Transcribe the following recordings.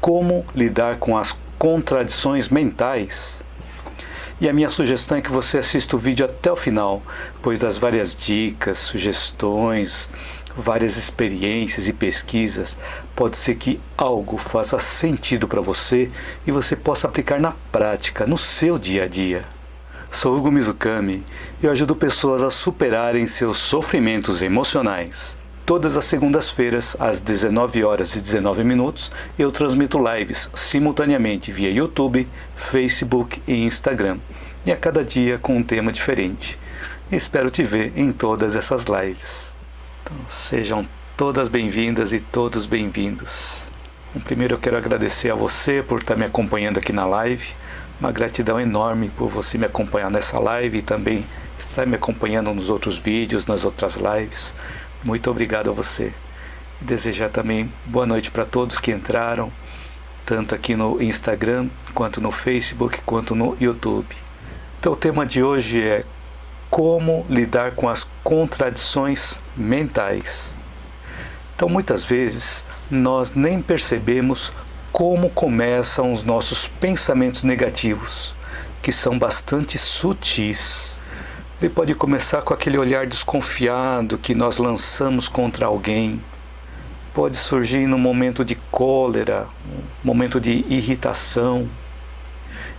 como lidar com as contradições mentais. E a minha sugestão é que você assista o vídeo até o final, pois das várias dicas, sugestões, várias experiências e pesquisas, pode ser que algo faça sentido para você e você possa aplicar na prática, no seu dia a dia. Sou Hugo Mizukami e eu ajudo pessoas a superarem seus sofrimentos emocionais. Todas as segundas-feiras, às 19h19, eu transmito lives simultaneamente via YouTube, Facebook e Instagram, e a cada dia com um tema diferente. Espero te ver em todas essas lives. Então, sejam todas bem-vindas e todos bem-vindos. Primeiro eu quero agradecer a você por estar me acompanhando aqui na live. Uma gratidão enorme por você me acompanhar nessa live e também estar me acompanhando nos outros vídeos, nas outras lives. Muito obrigado a você. Desejar também boa noite para todos que entraram, tanto aqui no Instagram, quanto no Facebook, quanto no YouTube. Então o tema de hoje é como lidar com as contradições mentais. Então muitas vezes nós nem percebemos como começam os nossos pensamentos negativos, que são bastante sutis. Ele pode começar com aquele olhar desconfiado que nós lançamos contra alguém. Pode surgir num momento de cólera, um momento de irritação.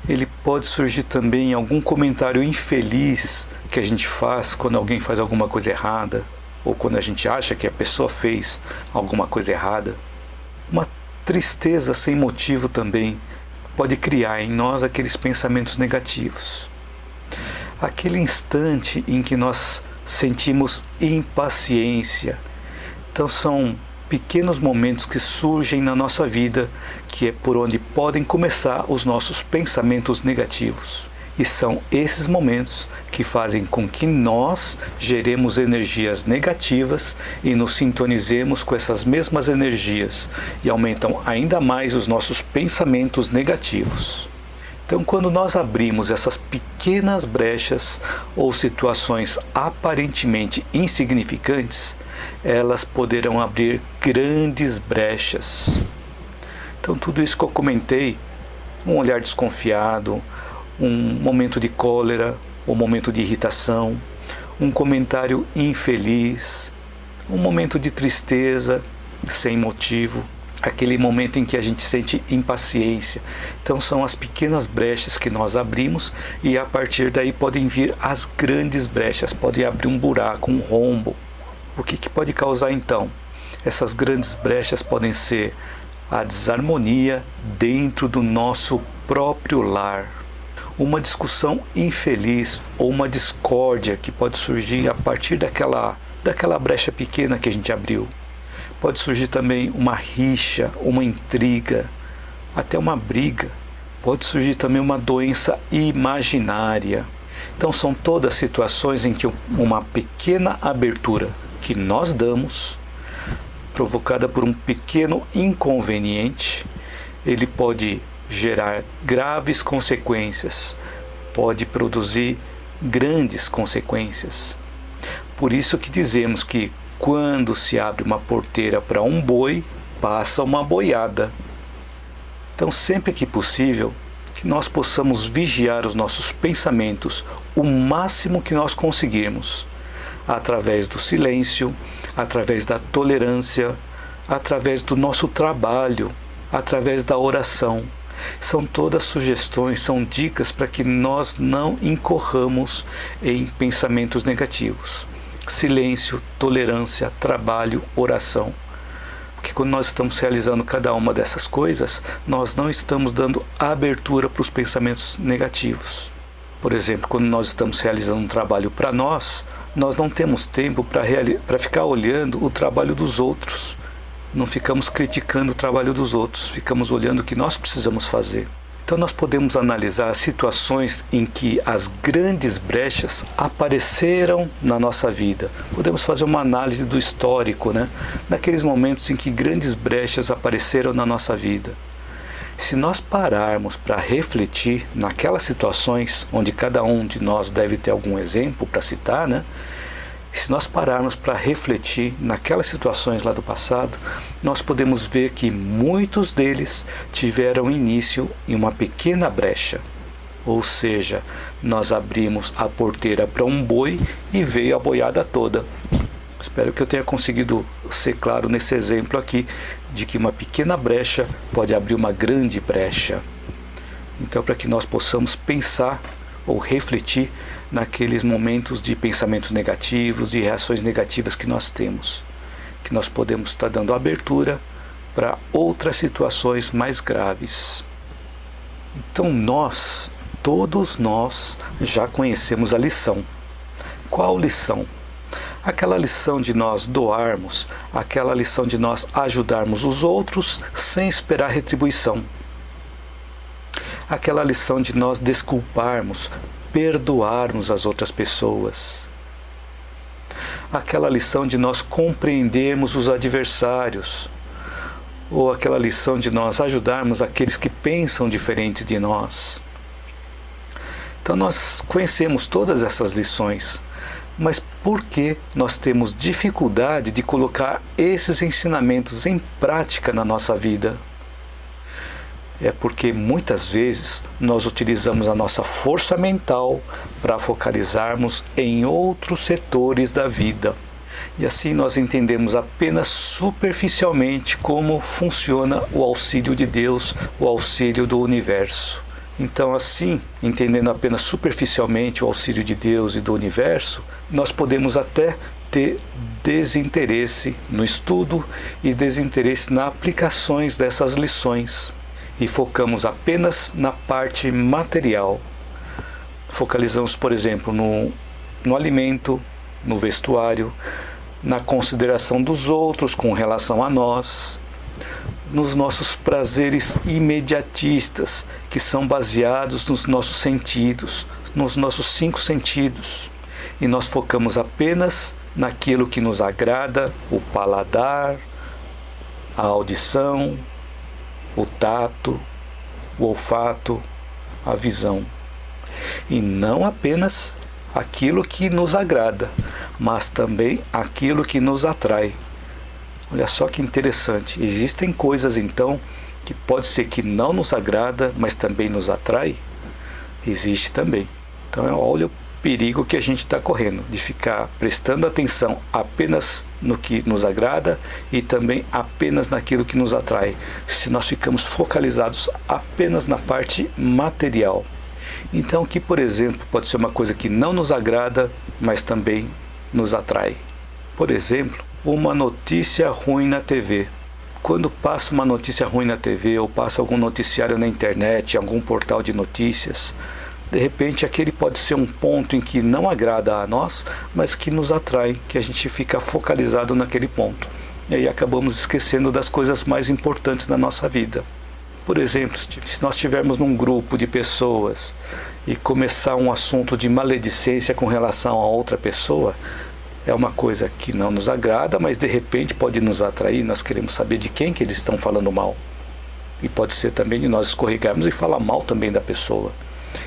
Ele pode surgir também em algum comentário infeliz que a gente faz quando alguém faz alguma coisa errada, ou quando a gente acha que a pessoa fez alguma coisa errada. Uma tristeza sem motivo também pode criar em nós aqueles pensamentos negativos. Aquele instante em que nós sentimos impaciência. Então são pequenos momentos que surgem na nossa vida, que é por onde podem começar os nossos pensamentos negativos. E são esses momentos que fazem com que nós geremos energias negativas e nos sintonizemos com essas mesmas energias e aumentam ainda mais os nossos pensamentos negativos. Então, quando nós abrimos essas pequenas brechas ou situações aparentemente insignificantes, elas poderão abrir grandes brechas. Então, tudo isso que eu comentei, um olhar desconfiado, um momento de cólera, um momento de irritação, um comentário infeliz, um momento de tristeza sem motivo, aquele momento em que a gente sente impaciência. Então são as pequenas brechas que nós abrimos e a partir daí podem vir as grandes brechas, pode abrir um buraco, um rombo. O que pode causar então? Essas grandes brechas podem ser a desarmonia dentro do nosso próprio lar, uma discussão infeliz ou uma discórdia que pode surgir a partir daquela brecha pequena que a gente abriu. Pode surgir também uma rixa, uma intriga, até uma briga. Pode surgir também uma doença imaginária. Então são todas situações em que uma pequena abertura que nós damos, provocada por um pequeno inconveniente, ele pode gerar graves consequências, pode produzir grandes consequências. Por isso que dizemos que quando se abre uma porteira para um boi, passa uma boiada. Então, sempre que possível, que nós possamos vigiar os nossos pensamentos o máximo que nós conseguirmos, através do silêncio, através da tolerância, através do nosso trabalho, através da oração. São todas sugestões, são dicas para que nós não incorramos em pensamentos negativos. Silêncio, tolerância, trabalho, oração. Porque quando nós estamos realizando cada uma dessas coisas, nós não estamos dando abertura para os pensamentos negativos. Por exemplo, quando nós estamos realizando um trabalho para nós não temos tempo para ficar olhando o trabalho dos outros. Não ficamos criticando o trabalho dos outros, ficamos olhando o que nós precisamos fazer. Então nós podemos analisar situações em que as grandes brechas apareceram na nossa vida. Podemos fazer uma análise do histórico, naqueles momentos em que grandes brechas apareceram na nossa vida. Se nós pararmos para refletir naquelas situações, onde cada um de nós deve ter algum exemplo para citar, Se nós pararmos para refletir naquelas situações lá do passado, nós podemos ver que muitos deles tiveram início em uma pequena brecha. Ou seja, nós abrimos a porteira para um boi e veio a boiada toda. Espero que eu tenha conseguido ser claro nesse exemplo aqui, de que uma pequena brecha pode abrir uma grande brecha. Então, para que nós possamos pensar ou refletir naqueles momentos de pensamentos negativos, de reações negativas que nós temos, que nós podemos estar dando abertura para outras situações mais graves. Então todos nós já conhecemos a lição. Qual lição? Aquela lição de nós doarmos, aquela lição de nós ajudarmos os outros sem esperar retribuição. Aquela lição de nós desculparmos, perdoarmos as outras pessoas. Aquela lição de nós compreendermos os adversários. Ou aquela lição de nós ajudarmos aqueles que pensam diferente de nós. Então nós conhecemos todas essas lições, mas por que nós temos dificuldade de colocar esses ensinamentos em prática na nossa vida? É porque muitas vezes nós utilizamos a nossa força mental para focalizarmos em outros setores da vida. E assim nós entendemos apenas superficialmente como funciona o auxílio de Deus, o auxílio do universo. Então, assim, entendendo apenas superficialmente o auxílio de Deus e do universo, nós podemos até ter desinteresse no estudo e desinteresse nas aplicações dessas lições. E focamos apenas na parte material. Focalizamos, por exemplo, no alimento, no vestuário, na consideração dos outros com relação a nós, nos nossos prazeres imediatistas, que são baseados nos nossos sentidos, nos nossos 5 sentidos. E nós focamos apenas naquilo que nos agrada, o paladar, a audição, o tato, o olfato, a visão. E não apenas aquilo que nos agrada, mas também aquilo que nos atrai. Olha só que interessante, existem coisas então que pode ser que não nos agrada, mas também nos atrai? Existe também. Então olha o perigo que a gente está correndo, de ficar prestando atenção apenas no que nos agrada e também apenas naquilo que nos atrai, se nós ficamos focalizados apenas na parte material. Então que, por exemplo, pode ser uma coisa que não nos agrada, mas também nos atrai. Por exemplo, uma notícia ruim na TV. Quando passa uma notícia ruim na TV ou passa algum noticiário na internet, algum portal de notícias, de repente aquele pode ser um ponto em que não agrada a nós, mas que nos atrai, que a gente fica focalizado naquele ponto. E aí acabamos esquecendo das coisas mais importantes da nossa vida. Por exemplo, se nós estivermos num grupo de pessoas e começar um assunto de maledicência com relação a outra pessoa, é uma coisa que não nos agrada, mas de repente pode nos atrair, nós queremos saber de quem que eles estão falando mal. E pode ser também de nós escorregarmos e falar mal também da pessoa.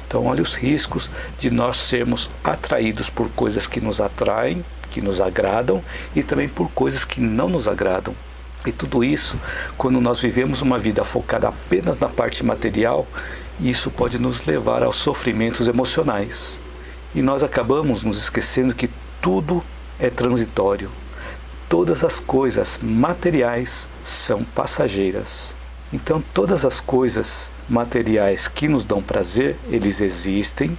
Então olha os riscos de nós sermos atraídos por coisas que nos atraem, que nos agradam, e também por coisas que não nos agradam. E tudo isso, quando nós vivemos uma vida focada apenas na parte material, isso pode nos levar aos sofrimentos emocionais. E nós acabamos nos esquecendo que tudo é transitório. Todas as coisas materiais são passageiras. Então todas as coisas materiais que nos dão prazer, eles existem.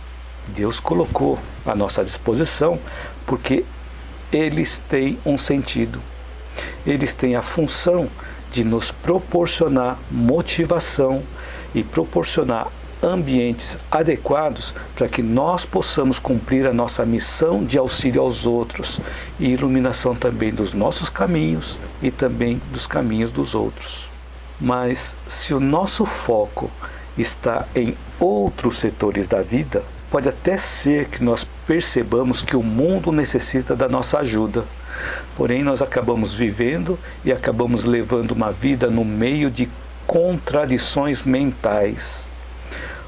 Deus colocou à nossa disposição porque eles têm um sentido. Eles têm a função de nos proporcionar motivação e proporcionar ambientes adequados para que nós possamos cumprir a nossa missão de auxílio aos outros e iluminação também dos nossos caminhos e também dos caminhos dos outros. Mas se o nosso foco está em outros setores da vida, pode até ser que nós percebamos que o mundo necessita da nossa ajuda. Porém, nós acabamos vivendo e acabamos levando uma vida no meio de contradições mentais,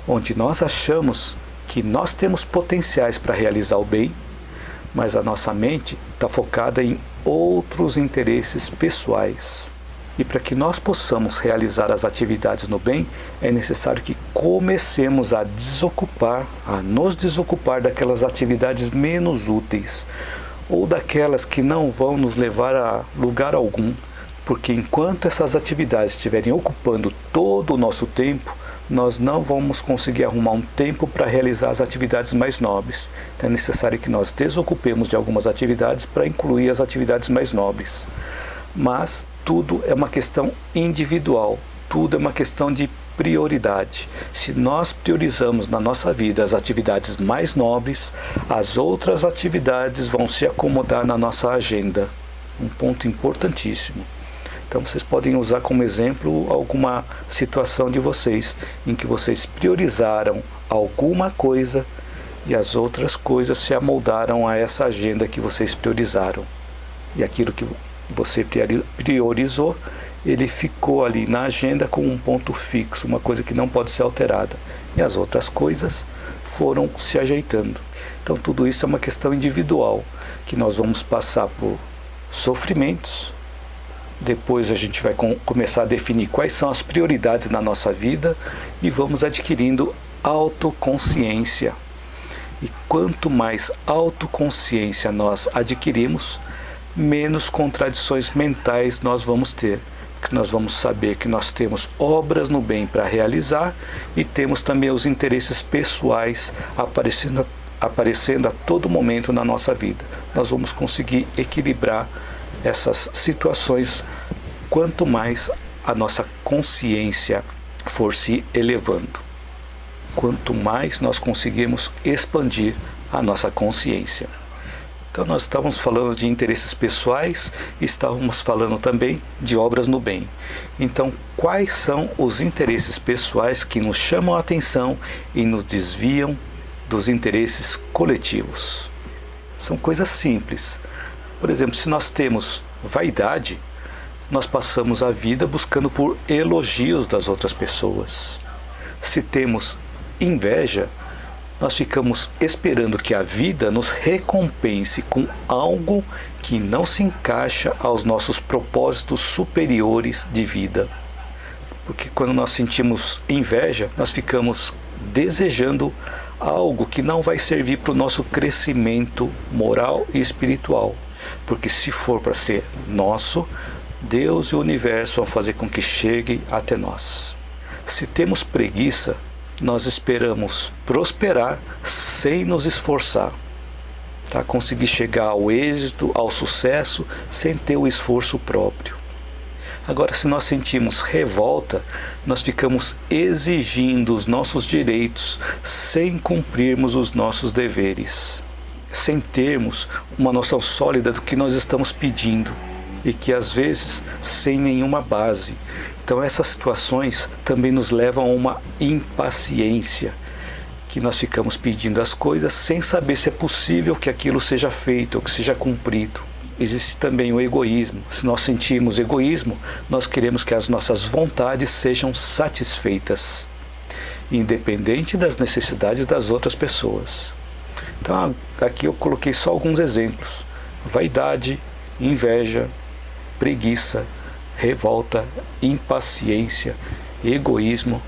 onde nós achamos que nós temos potenciais para realizar o bem, mas a nossa mente está focada em outros interesses pessoais. E para que nós possamos realizar as atividades no bem, é necessário que comecemos a nos desocupar daquelas atividades menos úteis, ou daquelas que não vão nos levar a lugar algum, porque enquanto essas atividades estiverem ocupando todo o nosso tempo, nós não vamos conseguir arrumar um tempo para realizar as atividades mais nobres. Então é necessário que nós desocupemos de algumas atividades para incluir as atividades mais nobres. Mas tudo é uma questão individual, tudo é uma questão de prioridade. Se nós priorizamos na nossa vida as atividades mais nobres, as outras atividades vão se acomodar na nossa agenda. Um ponto importantíssimo. Então vocês podem usar como exemplo alguma situação de vocês, em que vocês priorizaram alguma coisa e as outras coisas se amoldaram a essa agenda que vocês priorizaram. E aquilo que você priorizou, ele ficou ali na agenda com um ponto fixo, uma coisa que não pode ser alterada. E as outras coisas foram se ajeitando. Então tudo isso é uma questão individual, que nós vamos passar por sofrimentos. Depois a gente vai começar a definir quais são as prioridades na nossa vida e vamos adquirindo autoconsciência. E quanto mais autoconsciência nós adquirimos, menos contradições mentais nós vamos ter. Porque nós vamos saber que nós temos obras no bem para realizar e temos também os interesses pessoais aparecendo a todo momento na nossa vida. Nós vamos conseguir equilibrar essas situações quanto mais a nossa consciência for se elevando, quanto mais nós conseguimos expandir a nossa consciência. Então nós estávamos falando de interesses pessoais e estávamos falando também de obras no bem. Então quais são os interesses pessoais que nos chamam a atenção e nos desviam dos interesses coletivos? São coisas simples. Por exemplo, se nós temos vaidade, nós passamos a vida buscando por elogios das outras pessoas. Se temos inveja, nós ficamos esperando que a vida nos recompense com algo que não se encaixa aos nossos propósitos superiores de vida. Porque quando nós sentimos inveja, nós ficamos desejando algo que não vai servir para o nosso crescimento moral e espiritual. Porque se for para ser nosso, Deus e o universo vão fazer com que chegue até nós. Se temos preguiça, nós esperamos prosperar sem nos esforçar. Conseguir chegar ao êxito, ao sucesso, sem ter o esforço próprio. Agora, se nós sentimos revolta, nós ficamos exigindo os nossos direitos sem cumprirmos os nossos deveres, sem termos uma noção sólida do que nós estamos pedindo e que às vezes sem nenhuma base. Então essas situações também nos levam a uma impaciência, que nós ficamos pedindo as coisas sem saber se é possível que aquilo seja feito ou que seja cumprido. Existe também o egoísmo. Se nós sentimos egoísmo, nós queremos que as nossas vontades sejam satisfeitas, independente das necessidades das outras pessoas. Então aqui eu coloquei só alguns exemplos: vaidade, inveja, preguiça, revolta, impaciência, egoísmo,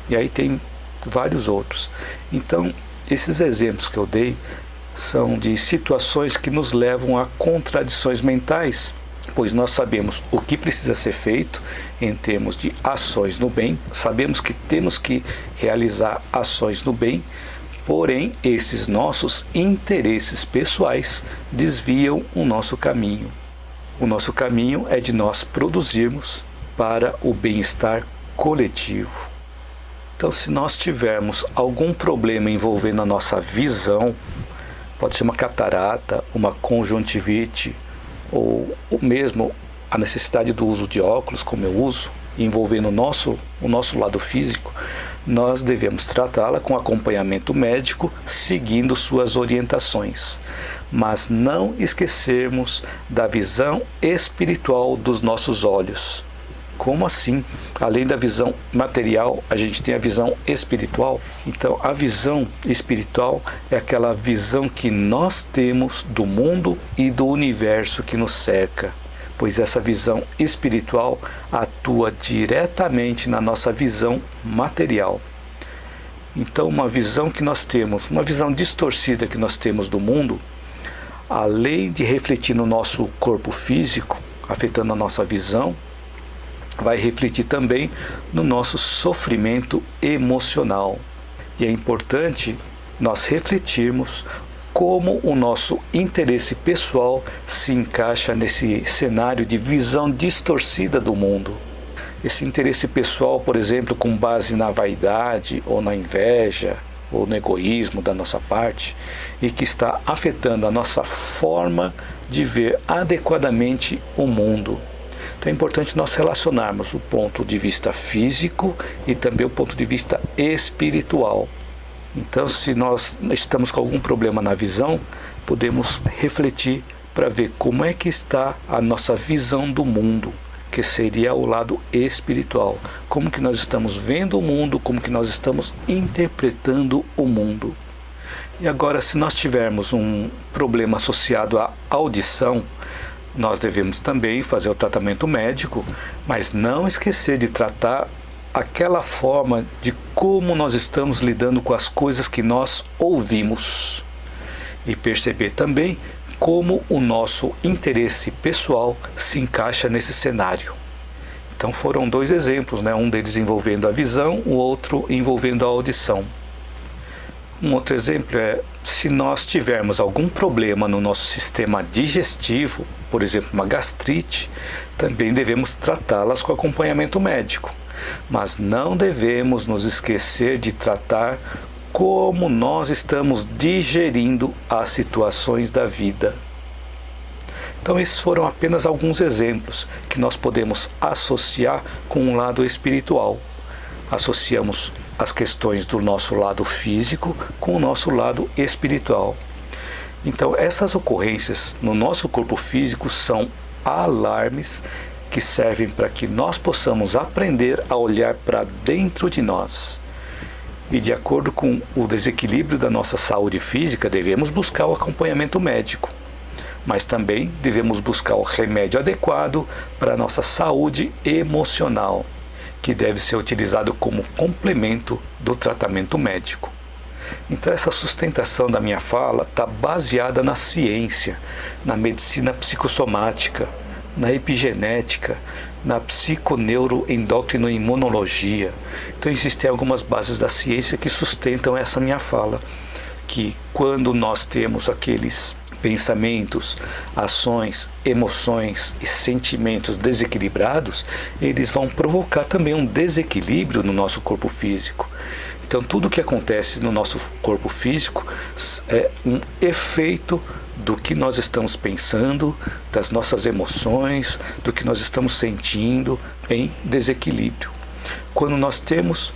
e aí tem vários outros. Então esses exemplos que eu dei são de situações que nos levam a contradições mentais, pois nós sabemos o que precisa ser feito em termos de ações no bem, sabemos que temos que realizar ações no bem, porém esses nossos interesses pessoais desviam o nosso caminho. O nosso caminho é de nós produzirmos para o bem-estar coletivo. Então, se nós tivermos algum problema envolvendo a nossa visão, pode ser uma catarata, uma conjuntivite, ou mesmo a necessidade do uso de óculos, como eu uso, envolvendo o nosso lado físico, nós devemos tratá-la com acompanhamento médico, seguindo suas orientações. Mas não esquecermos da visão espiritual dos nossos olhos. Como assim? Além da visão material, a gente tem a visão espiritual. Então, a visão espiritual é aquela visão que nós temos do mundo e do universo que nos cerca, pois essa visão espiritual atua diretamente na nossa visão material. Então, uma visão que nós temos, uma visão distorcida que nós temos do mundo, além de refletir no nosso corpo físico, afetando a nossa visão, vai refletir também no nosso sofrimento emocional. E é importante nós refletirmos como o nosso interesse pessoal se encaixa nesse cenário de visão distorcida do mundo. Esse interesse pessoal, por exemplo, com base na vaidade ou na inveja ou no egoísmo da nossa parte, e que está afetando a nossa forma de ver adequadamente o mundo. Então é importante nós relacionarmos o ponto de vista físico e também o ponto de vista espiritual. Então, se nós estamos com algum problema na visão, podemos refletir para ver como é que está a nossa visão do mundo, que seria o lado espiritual. Como que nós estamos vendo o mundo, como que nós estamos interpretando o mundo. E agora, se nós tivermos um problema associado à audição, nós devemos também fazer o tratamento médico, mas não esquecer de tratar aquela forma de como nós estamos lidando com as coisas que nós ouvimos. E perceber também como o nosso interesse pessoal se encaixa nesse cenário. Então foram 2 exemplos, né? Um deles envolvendo a visão, o outro envolvendo a audição. Um outro exemplo é, se nós tivermos algum problema no nosso sistema digestivo, por exemplo, uma gastrite, também devemos tratá-las com acompanhamento médico. Mas não devemos nos esquecer de tratar como nós estamos digerindo as situações da vida. Então, esses foram apenas alguns exemplos que nós podemos associar com o lado espiritual. Associamos as questões do nosso lado físico com o nosso lado espiritual. Então, essas ocorrências no nosso corpo físico são alarmes que servem para que nós possamos aprender a olhar para dentro de nós. E de acordo com o desequilíbrio da nossa saúde física, devemos buscar o acompanhamento médico. Mas também devemos buscar o remédio adequado para a nossa saúde emocional, que deve ser utilizado como complemento do tratamento médico. Então essa sustentação da minha fala está baseada na ciência, na medicina psicossomática, na epigenética, na psiconeuroendocrinoimunologia. Então existem algumas bases da ciência que sustentam essa minha fala, que quando nós temos aqueles pensamentos, ações, emoções e sentimentos desequilibrados, eles vão provocar também um desequilíbrio no nosso corpo físico. Então tudo que acontece no nosso corpo físico é um efeito do que nós estamos pensando, das nossas emoções, do que nós estamos sentindo em desequilíbrio. Quando nós temos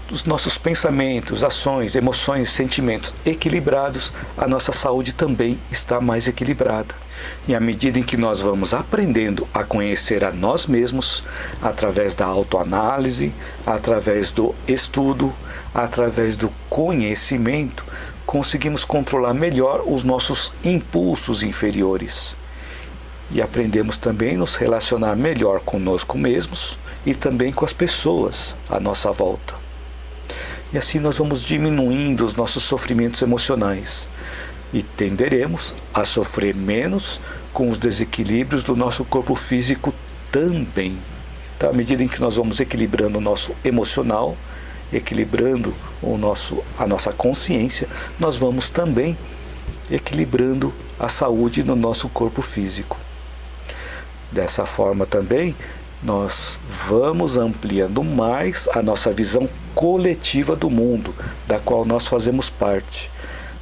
os nossos pensamentos, ações, emoções, sentimentos equilibrados, a nossa saúde também está mais equilibrada. E à medida em que nós vamos aprendendo a conhecer a nós mesmos, através da autoanálise, através do estudo, através do conhecimento, conseguimos controlar melhor os nossos impulsos inferiores. E aprendemos também a nos relacionar melhor conosco mesmos e também com as pessoas à nossa volta. E assim nós vamos diminuindo os nossos sofrimentos emocionais e tenderemos a sofrer menos com os desequilíbrios do nosso corpo físico também. Então, à medida em que nós vamos equilibrando o nosso emocional, equilibrando a nossa consciência, nós vamos também equilibrando a saúde no nosso corpo físico. Dessa forma também, nós vamos ampliando mais a nossa visão coletiva do mundo, da qual nós fazemos parte.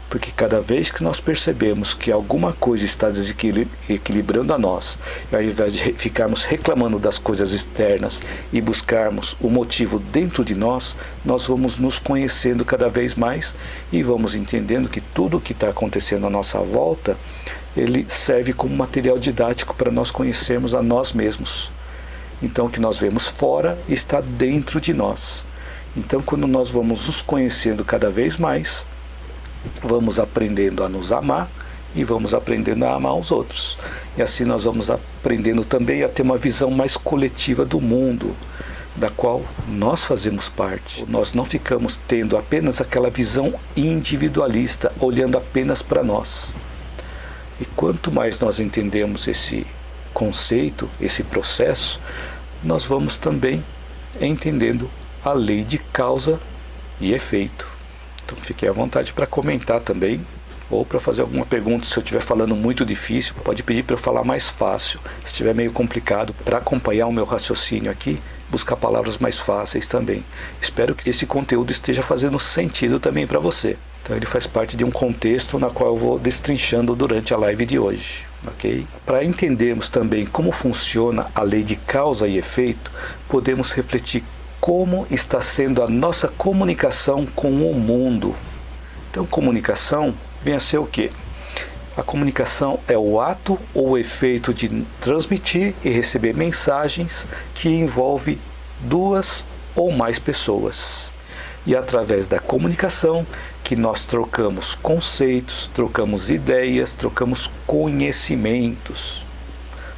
Porque cada vez que nós percebemos que alguma coisa está desequilibrando a nós, e ao invés de ficarmos reclamando das coisas externas e buscarmos o motivo dentro de nós, nós vamos nos conhecendo cada vez mais e vamos entendendo que tudo o que está acontecendo à nossa volta, ele serve como material didático para nós conhecermos a nós mesmos. Então o que nós vemos fora está dentro de nós. Então quando nós vamos nos conhecendo cada vez mais, vamos aprendendo a nos amar e vamos aprendendo a amar os outros. E assim nós vamos aprendendo também a ter uma visão mais coletiva do mundo, da qual nós fazemos parte. Nós não ficamos tendo apenas aquela visão individualista, olhando apenas para nós. E quanto mais nós entendemos esse conceito, esse processo, nós vamos também entendendo a lei de causa e efeito. Então fiquem à vontade para comentar também, ou para fazer alguma pergunta. Se eu estiver falando muito difícil, pode pedir para eu falar mais fácil. Se estiver meio complicado, para acompanhar o meu raciocínio aqui, buscar palavras mais fáceis também. Espero que esse conteúdo esteja fazendo sentido também para você. Então ele faz parte de um contexto na qual eu vou destrinchando durante a live de hoje. Okay? Para entendermos também como funciona a lei de causa e efeito, podemos refletir como está sendo a nossa comunicação com o mundo. Então comunicação vem a ser o quê? A comunicação é o ato ou o efeito de transmitir e receber mensagens que envolve duas ou mais pessoas. E através da comunicação que nós trocamos conceitos, trocamos ideias, trocamos conhecimentos.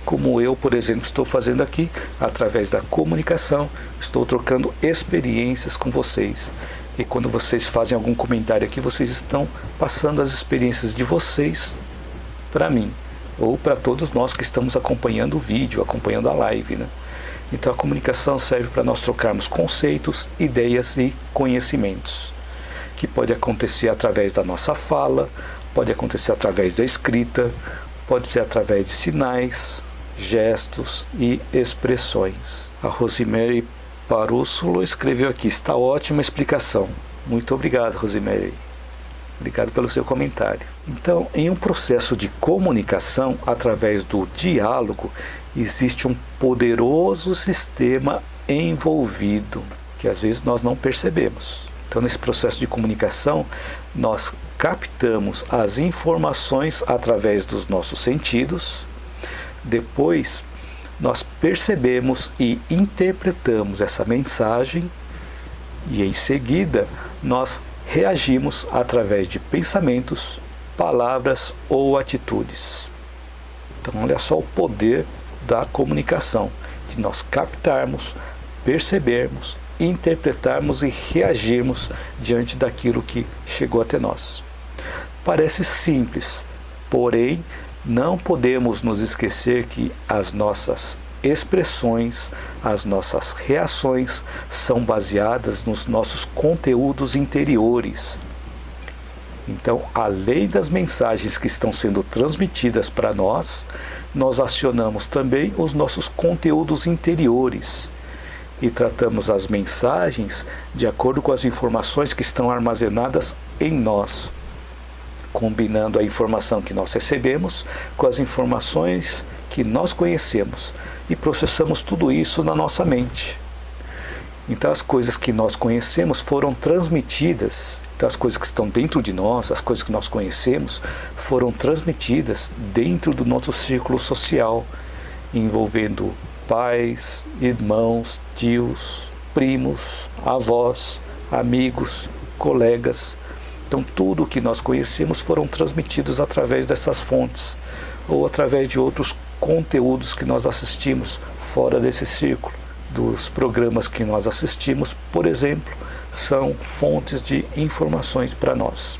Como eu, por exemplo, estou fazendo aqui, através da comunicação, estou trocando experiências com vocês. E quando vocês fazem algum comentário aqui, vocês estão passando as experiências de vocês para mim, ou para todos nós que estamos acompanhando o vídeo, acompanhando a live, né? Então a comunicação serve para nós trocarmos conceitos, ideias e conhecimentos, que pode acontecer através da nossa fala, pode acontecer através da escrita, pode ser através de sinais, gestos e expressões. A Rosemary Parússulo escreveu aqui: está ótima a explicação. Muito obrigado, Rosemary. Obrigado pelo seu comentário. Então, em um processo de comunicação, através do diálogo, existe um poderoso sistema envolvido, que às vezes nós não percebemos. Então, nesse processo de comunicação, nós captamos as informações através dos nossos sentidos. Depois, nós percebemos e interpretamos essa mensagem e, em seguida, nós reagimos através de pensamentos, palavras ou atitudes. Então, olha só o poder da comunicação, de nós captarmos, percebermos, interpretarmos e reagirmos diante daquilo que chegou até nós. Parece simples, porém, não podemos nos esquecer que as nossas expressões, as nossas reações são baseadas nos nossos conteúdos interiores. Então, além das mensagens que estão sendo transmitidas para nós, nós acionamos também os nossos conteúdos interiores e tratamos as mensagens de acordo com as informações que estão armazenadas em nós, combinando a informação que nós recebemos com as informações que nós conhecemos e processamos tudo isso na nossa mente. Então as coisas que nós conhecemos foram transmitidas, então as coisas que estão dentro de nós, as coisas que nós conhecemos, foram transmitidas dentro do nosso círculo social, envolvendo pais, irmãos, tios, primos, avós, amigos, colegas. Então tudo o que nós conhecemos foram transmitidos através dessas fontes, ou através de outros conteúdos que nós assistimos fora desse círculo. Dos programas que nós assistimos, por exemplo, são fontes de informações para nós.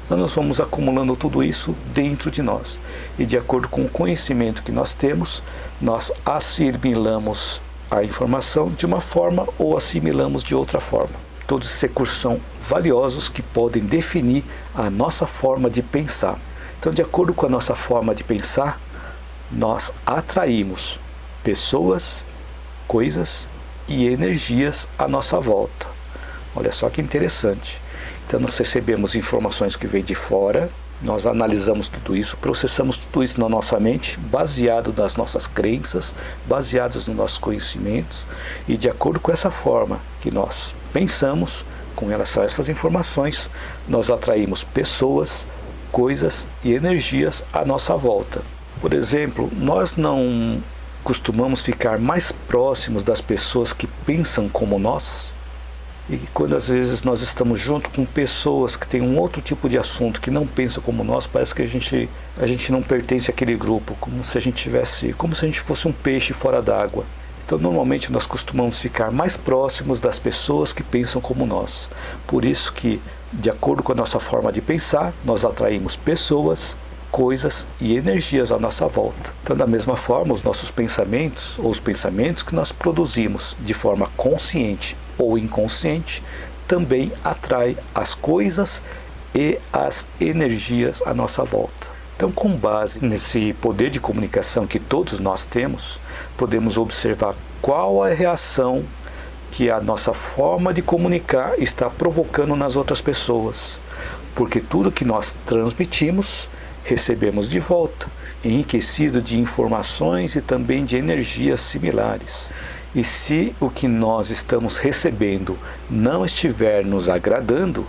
Então nós vamos acumulando tudo isso dentro de nós. E de acordo com o conhecimento que nós temos, nós assimilamos a informação de uma forma ou assimilamos de outra forma. Todos esses recursos são valiosos que podem definir a nossa forma de pensar. Então, de acordo com a nossa forma de pensar, nós atraímos pessoas, coisas e energias à nossa volta. Olha só que interessante. Então nós recebemos informações que vêm de fora, nós analisamos tudo isso, processamos tudo isso na nossa mente, baseado nas nossas crenças, baseados nos nossos conhecimentos, e de acordo com essa forma que nós pensamos com relação a essas informações, nós atraímos pessoas, coisas e energias à nossa volta. Por exemplo, nós não costumamos ficar mais próximos das pessoas que pensam como nós? E quando às vezes nós estamos junto com pessoas que têm um outro tipo de assunto, que não pensam como nós, parece que a gente não pertence àquele grupo, como se a gente fosse um peixe fora d'água. Então normalmente nós costumamos ficar mais próximos das pessoas que pensam como nós. Por isso que, de acordo com a nossa forma de pensar, nós atraímos pessoas, coisas e energias à nossa volta. Então, da mesma forma, os nossos pensamentos, ou os pensamentos que nós produzimos de forma consciente ou inconsciente, também atrai as coisas e as energias à nossa volta. Então, com base nesse poder de comunicação que todos nós temos, podemos observar qual é a reação que a nossa forma de comunicar está provocando nas outras pessoas. Porque tudo que nós transmitimos, recebemos de volta, enriquecido de informações e também de energias similares. E se o que nós estamos recebendo não estiver nos agradando,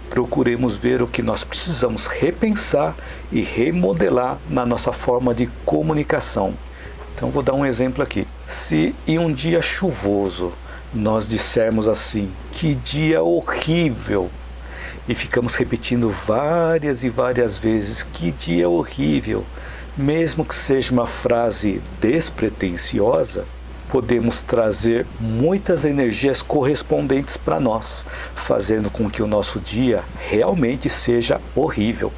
procuremos ver o que nós precisamos repensar e remodelar na nossa forma de comunicação. Então vou dar um exemplo aqui. Se em um dia chuvoso nós dissermos assim, que dia horrível, e ficamos repetindo várias e várias vezes, que dia horrível, mesmo que seja uma frase despretensiosa, podemos trazer muitas energias correspondentes para nós, fazendo com que o nosso dia realmente seja horrível.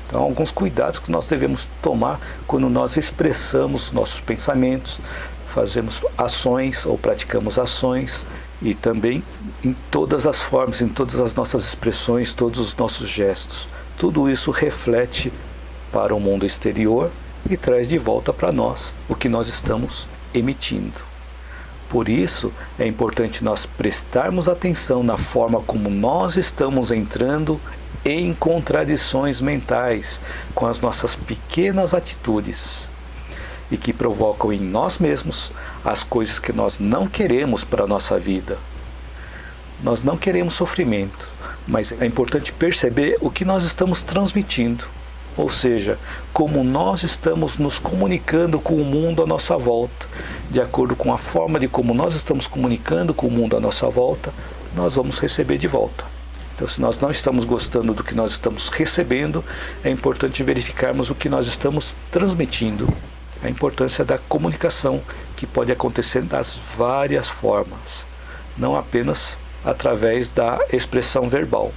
Então, alguns cuidados que nós devemos tomar quando nós expressamos nossos pensamentos, fazemos ações ou praticamos ações, e também em todas as formas, em todas as nossas expressões, todos os nossos gestos. Tudo isso reflete para o mundo exterior e traz de volta para nós o que nós estamos emitindo. Por isso, é importante nós prestarmos atenção na forma como nós estamos entrando em contradições mentais com as nossas pequenas atitudes, e que provocam em nós mesmos as coisas que nós não queremos para a nossa vida. Nós não queremos sofrimento, mas é importante perceber o que nós estamos transmitindo, ou seja, como nós estamos nos comunicando com o mundo à nossa volta. De acordo com a forma de como nós estamos comunicando com o mundo à nossa volta, nós vamos receber de volta. Então, se nós não estamos gostando do que nós estamos recebendo, é importante verificarmos o que nós estamos transmitindo. A importância da comunicação, que pode acontecer das várias formas, não apenas através da expressão verbal.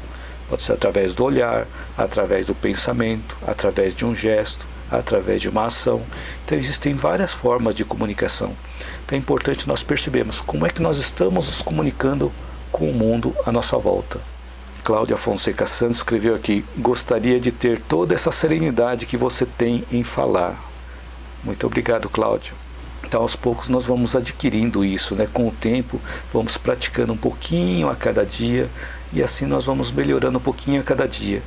Pode ser através do olhar, através do pensamento, através de um gesto, através de uma ação. Então existem várias formas de comunicação. Então é importante nós percebermos como é que nós estamos nos comunicando com o mundo à nossa volta. Cláudia Fonseca Santos escreveu aqui: gostaria de ter toda essa serenidade que você tem em falar. Muito obrigado, Cláudio. Então, aos poucos nós vamos adquirindo isso, né? Com o tempo, vamos praticando um pouquinho a cada dia, e assim nós vamos melhorando um pouquinho a cada dia.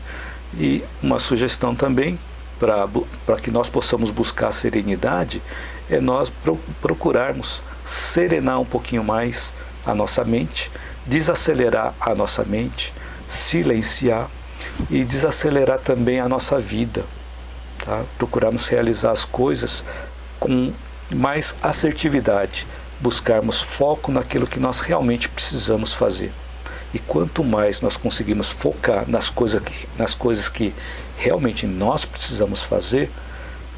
E uma sugestão também, para que nós possamos buscar a serenidade, é nós procurarmos serenar um pouquinho mais a nossa mente, desacelerar a nossa mente, silenciar e desacelerar também a nossa vida. Tá? Procurarmos realizar as coisas com mais assertividade, buscarmos foco naquilo que nós realmente precisamos fazer. E quanto mais nós conseguimos focar nas coisas que realmente nós precisamos fazer,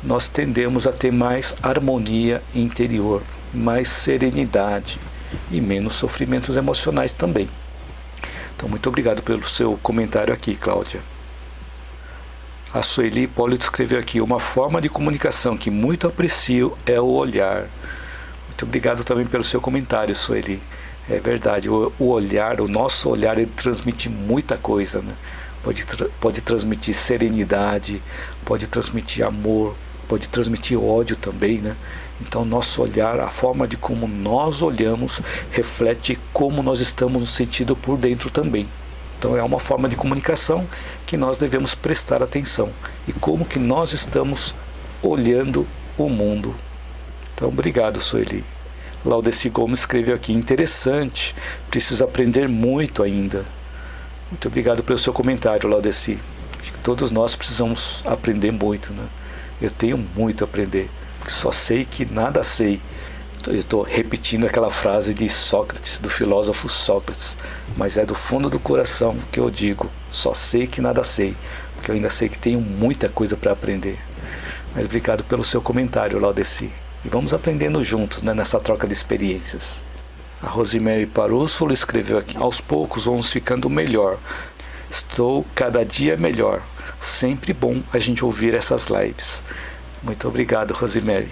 nós tendemos a ter mais harmonia interior, mais serenidade e menos sofrimentos emocionais também. Então, muito obrigado pelo seu comentário aqui, Cláudia. A Sueli Hipólito escreveu aqui: uma forma de comunicação que muito aprecio é o olhar. Muito obrigado também pelo seu comentário, Sueli. É verdade, o olhar, o nosso olhar, ele transmite muita coisa, né? Pode transmitir serenidade, pode transmitir amor, pode transmitir ódio também, né? Então, nosso olhar, a forma de como nós olhamos, reflete como nós estamos nos sentindo por dentro também. Então é uma forma de comunicação que nós devemos prestar atenção. E como que nós estamos olhando o mundo. Então, obrigado, Sueli. Laudeci Gomes escreveu aqui: interessante, preciso aprender muito ainda. Muito obrigado pelo seu comentário, Laudeci. Acho que todos nós precisamos aprender muito, né? Eu tenho muito a aprender. Só sei que nada sei. Eu estou repetindo aquela frase de Sócrates, do filósofo Sócrates, mas é do fundo do coração que eu digo, só sei que nada sei, porque eu ainda sei que tenho muita coisa para aprender. Mas obrigado pelo seu comentário, Laudeci. E vamos aprendendo juntos, né, nessa troca de experiências. A Rosemary Parúsolo escreveu aqui: aos poucos vamos ficando melhor. Estou cada dia melhor. Sempre bom a gente ouvir essas lives. Muito obrigado, Rosemary.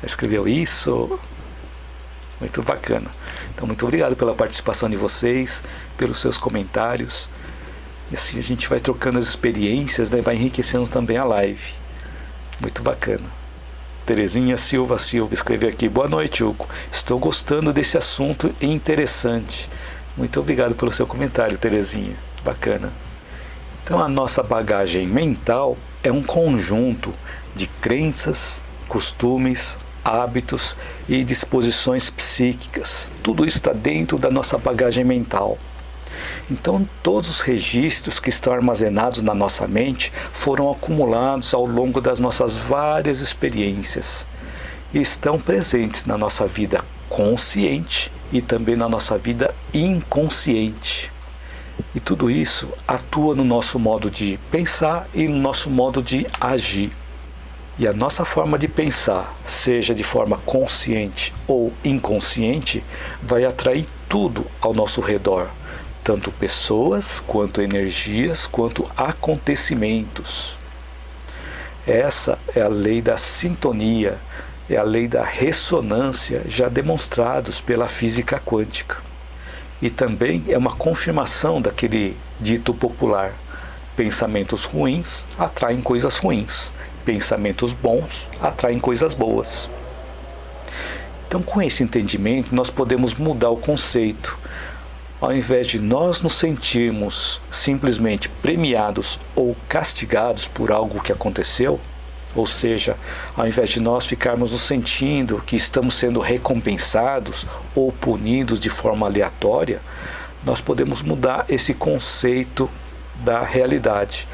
Escreveu isso. Muito bacana. Então, muito obrigado pela participação de vocês, pelos seus comentários. E assim a gente vai trocando as experiências, né? Vai enriquecendo também a live. Muito bacana. Terezinha Silva escreveu aqui: boa noite, Hugo. Estou gostando desse assunto interessante. Muito obrigado pelo seu comentário, Terezinha. Bacana. Então, a nossa bagagem mental é um conjunto de crenças, costumes, hábitos e disposições psíquicas. Tudo isso está dentro da nossa bagagem mental. Então, todos os registros que estão armazenados na nossa mente foram acumulados ao longo das nossas várias experiências e estão presentes na nossa vida consciente e também na nossa vida inconsciente. E tudo isso atua no nosso modo de pensar e no nosso modo de agir. E a nossa forma de pensar, seja de forma consciente ou inconsciente, vai atrair tudo ao nosso redor, tanto pessoas, quanto energias, quanto acontecimentos. Essa é a lei da sintonia, é a lei da ressonância, já demonstrados pela física quântica. E também é uma confirmação daquele dito popular: pensamentos ruins atraem coisas ruins. Pensamentos bons atraem coisas boas. Então, com esse entendimento, nós podemos mudar o conceito. Ao invés de nós nos sentirmos simplesmente premiados ou castigados por algo que aconteceu, ou seja, ao invés de nós ficarmos nos sentindo que estamos sendo recompensados ou punidos de forma aleatória, nós podemos mudar esse conceito da realidade.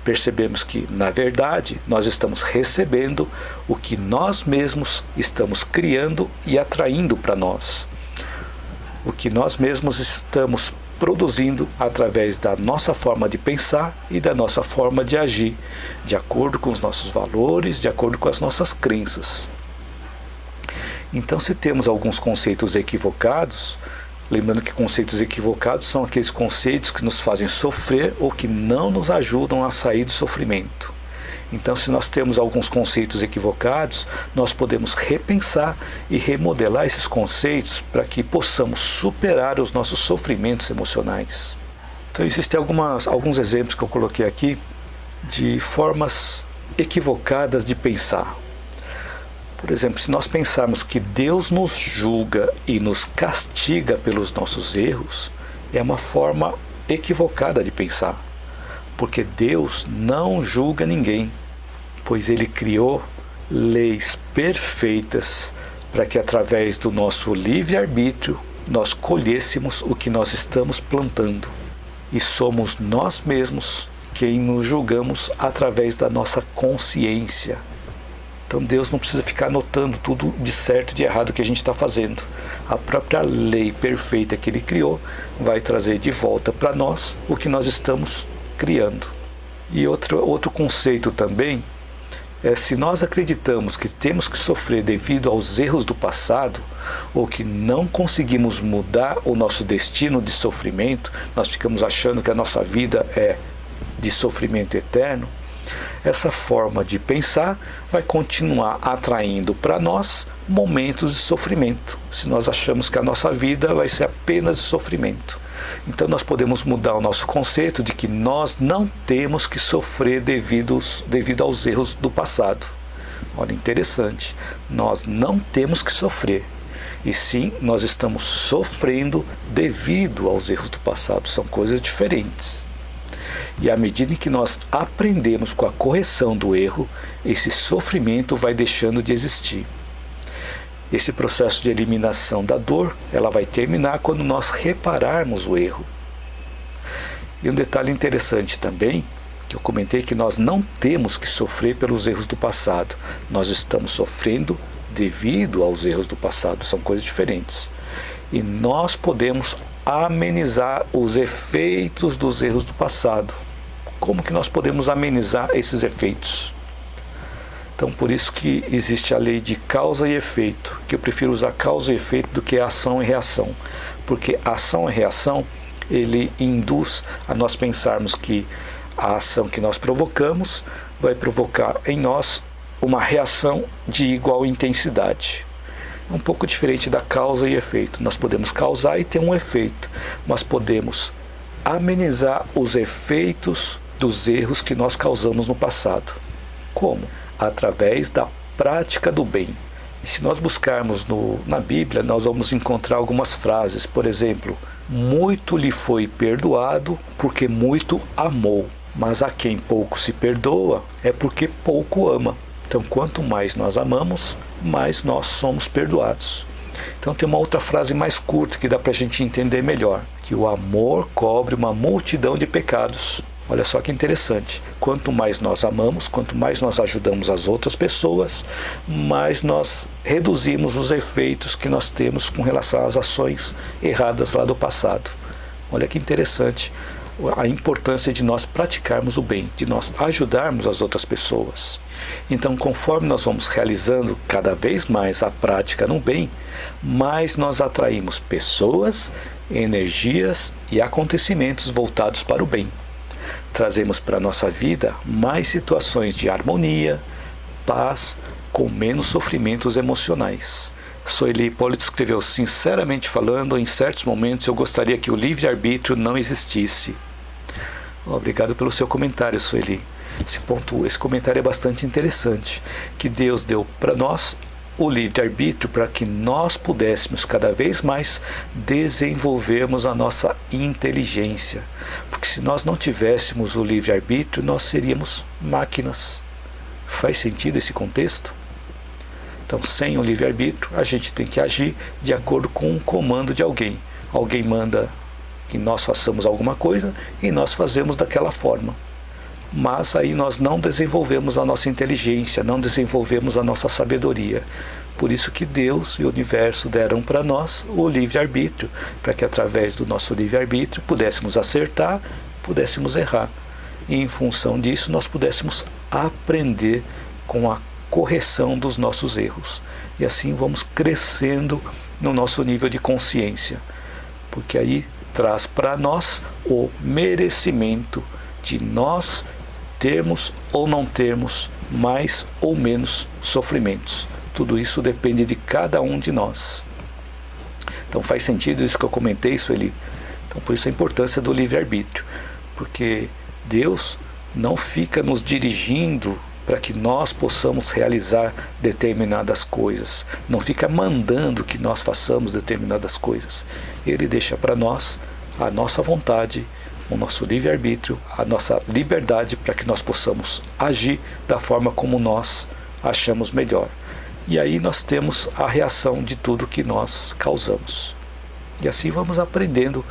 Percebemos que, na verdade, nós estamos recebendo o que nós mesmos estamos criando e atraindo para nós. O que nós mesmos estamos produzindo através da nossa forma de pensar e da nossa forma de agir, de acordo com os nossos valores, de acordo com as nossas crenças. Então, se temos alguns conceitos equivocados, lembrando que conceitos equivocados são aqueles conceitos que nos fazem sofrer ou que não nos ajudam a sair do sofrimento. Então, se nós temos alguns conceitos equivocados, nós podemos repensar e remodelar esses conceitos para que possamos superar os nossos sofrimentos emocionais. Então, existem alguns exemplos que eu coloquei aqui de formas equivocadas de pensar. Por exemplo, se nós pensarmos que Deus nos julga e nos castiga pelos nossos erros, é uma forma equivocada de pensar, porque Deus não julga ninguém, pois Ele criou leis perfeitas para que, através do nosso livre-arbítrio, nós colhêssemos o que nós estamos plantando. E somos nós mesmos quem nos julgamos através da nossa consciência. Então Deus não precisa ficar anotando tudo de certo e de errado que a gente está fazendo. A própria lei perfeita que Ele criou vai trazer de volta para nós o que nós estamos criando. E outro conceito também é: se nós acreditamos que temos que sofrer devido aos erros do passado, ou que não conseguimos mudar o nosso destino de sofrimento, nós ficamos achando que a nossa vida é de sofrimento eterno, essa forma de pensar vai continuar atraindo para nós momentos de sofrimento, se nós achamos que a nossa vida vai ser apenas de sofrimento. Então nós podemos mudar o nosso conceito de que nós não temos que sofrer devido aos erros do passado. Olha, interessante, nós não temos que sofrer, e sim, nós estamos sofrendo devido aos erros do passado, são coisas diferentes. E à medida em que nós aprendemos com a correção do erro, esse sofrimento vai deixando de existir. Esse processo de eliminação da dor, ela vai terminar quando nós repararmos o erro. E um detalhe interessante também, Eu comentei que nós não temos que sofrer pelos erros do passado. Nós estamos sofrendo devido aos erros do passado. São coisas diferentes. E nós podemos amenizar os efeitos dos erros do passado. Como que nós podemos amenizar esses efeitos? Então, por isso que existe a lei de causa e efeito, que eu prefiro usar causa e efeito do que ação e reação. Porque ação e reação, ele induz a nós pensarmos que a ação que nós provocamos vai provocar em nós uma reação de igual intensidade. É um pouco diferente da causa e efeito. Nós podemos causar e ter um efeito, mas podemos amenizar os efeitos dos erros que nós causamos no passado. Como? Através da prática do bem. E se nós buscarmos na Bíblia, nós vamos encontrar algumas frases. Por exemplo, muito lhe foi perdoado porque muito amou. Mas a quem pouco se perdoa é porque pouco ama. Então, quanto mais nós amamos, mais nós somos perdoados. Então, tem uma outra frase mais curta que dá para a gente entender melhor. Que o amor cobre uma multidão de pecados. Olha só que interessante. Quanto mais nós amamos, quanto mais nós ajudamos as outras pessoas, mais nós reduzimos os efeitos que nós temos com relação às ações erradas lá do passado. Olha que interessante a importância de nós praticarmos o bem, de nós ajudarmos as outras pessoas. Então, conforme nós vamos realizando cada vez mais a prática no bem, mais nós atraímos pessoas, energias e acontecimentos voltados para o bem. Trazemos para a nossa vida mais situações de harmonia, paz, com menos sofrimentos emocionais. Soeli Hipólito escreveu: sinceramente falando, em certos momentos eu gostaria que o livre-arbítrio não existisse. Obrigado pelo seu comentário, Soeli. Esse comentário é bastante interessante, que Deus deu para nós o livre-arbítrio para que nós pudéssemos cada vez mais desenvolvermos a nossa inteligência. Porque se nós não tivéssemos o livre-arbítrio, nós seríamos máquinas. Faz sentido esse contexto? Então, sem o livre-arbítrio, a gente tem que agir de acordo com o comando de alguém. Alguém manda que nós façamos alguma coisa e nós fazemos daquela forma. Mas aí nós não desenvolvemos a nossa inteligência, não desenvolvemos a nossa sabedoria. Por isso que Deus e o universo deram para nós o livre-arbítrio, para que através do nosso livre-arbítrio pudéssemos acertar, pudéssemos errar. E em função disso nós pudéssemos aprender com a correção dos nossos erros. E assim vamos crescendo no nosso nível de consciência. Porque aí traz para nós o merecimento de nós termos ou não termos mais ou menos sofrimentos. Tudo isso depende de cada um de nós. Então faz sentido isso que eu comentei, Sueli? Então por isso a importância do livre-arbítrio. Porque Deus não fica nos dirigindo para que nós possamos realizar determinadas coisas. Não fica mandando que nós façamos determinadas coisas. Ele deixa para nós a nossa vontade, o nosso livre-arbítrio, a nossa liberdade para que nós possamos agir da forma como nós achamos melhor. E aí nós temos a reação de tudo que nós causamos. E assim vamos aprendendo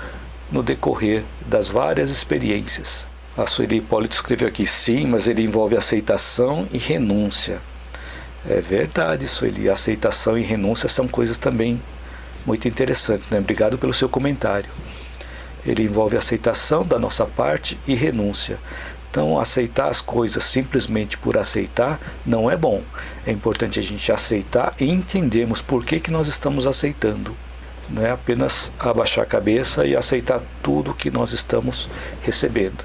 no decorrer das várias experiências. A Soeli Hipólito escreveu aqui: sim, mas ele envolve aceitação e renúncia. É verdade, Soeli, aceitação e renúncia são coisas também muito interessantes, né? Obrigado pelo seu comentário. Ele envolve aceitação da nossa parte e renúncia. Então, aceitar as coisas simplesmente por aceitar não é bom. É importante a gente aceitar e entendermos por que nós estamos aceitando. Não é apenas abaixar a cabeça e aceitar tudo que nós estamos recebendo.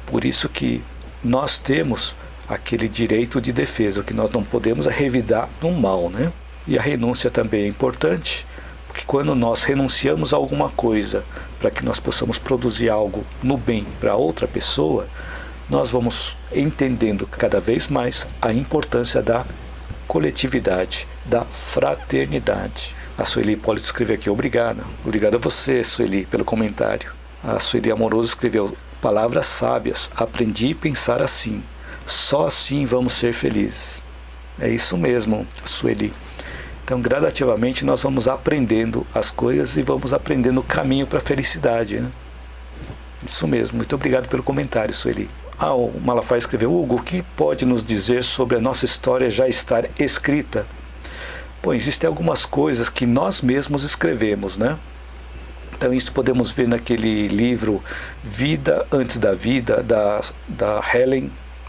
Por isso que nós temos aquele direito de defesa. O que nós não podemos é revidar no mal, né? E a renúncia também é importante, porque quando nós renunciamos a alguma coisa para que nós possamos produzir algo no bem para outra pessoa, nós vamos entendendo cada vez mais a importância da coletividade, da fraternidade. A Soeli Hipólito escreveu aqui: obrigado. Obrigado a você, Soeli, pelo comentário. A Soeli Amoroso escreveu: palavras sábias, aprendi a pensar assim. Só assim vamos ser felizes. É isso mesmo, Sueli. Então, gradativamente, nós vamos aprendendo as coisas e vamos aprendendo o caminho para a felicidade, né? Isso mesmo. Muito obrigado pelo comentário, Sueli. O Malafaia escreveu: Hugo, o que pode nos dizer sobre a nossa história já estar escrita? Bom, existem algumas coisas que nós mesmos escrevemos, né? Então isso podemos ver naquele livro Vida Antes da Vida, da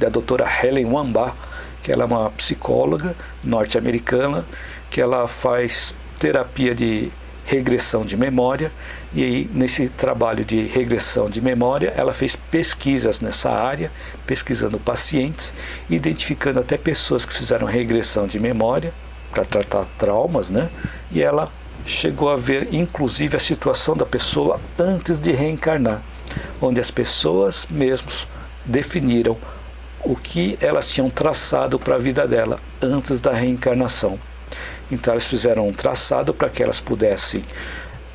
doutora Helen Wambach, que ela é uma psicóloga norte-americana, que ela faz terapia de regressão de memória, e aí nesse trabalho de regressão de memória ela fez pesquisas nessa área, pesquisando pacientes, identificando até pessoas que fizeram regressão de memória para tratar traumas, né? E ela chegou a ver inclusive a situação da pessoa antes de reencarnar, onde as pessoas mesmos definiram o que elas tinham traçado para a vida dela antes da reencarnação. Então elas fizeram um traçado para que elas pudessem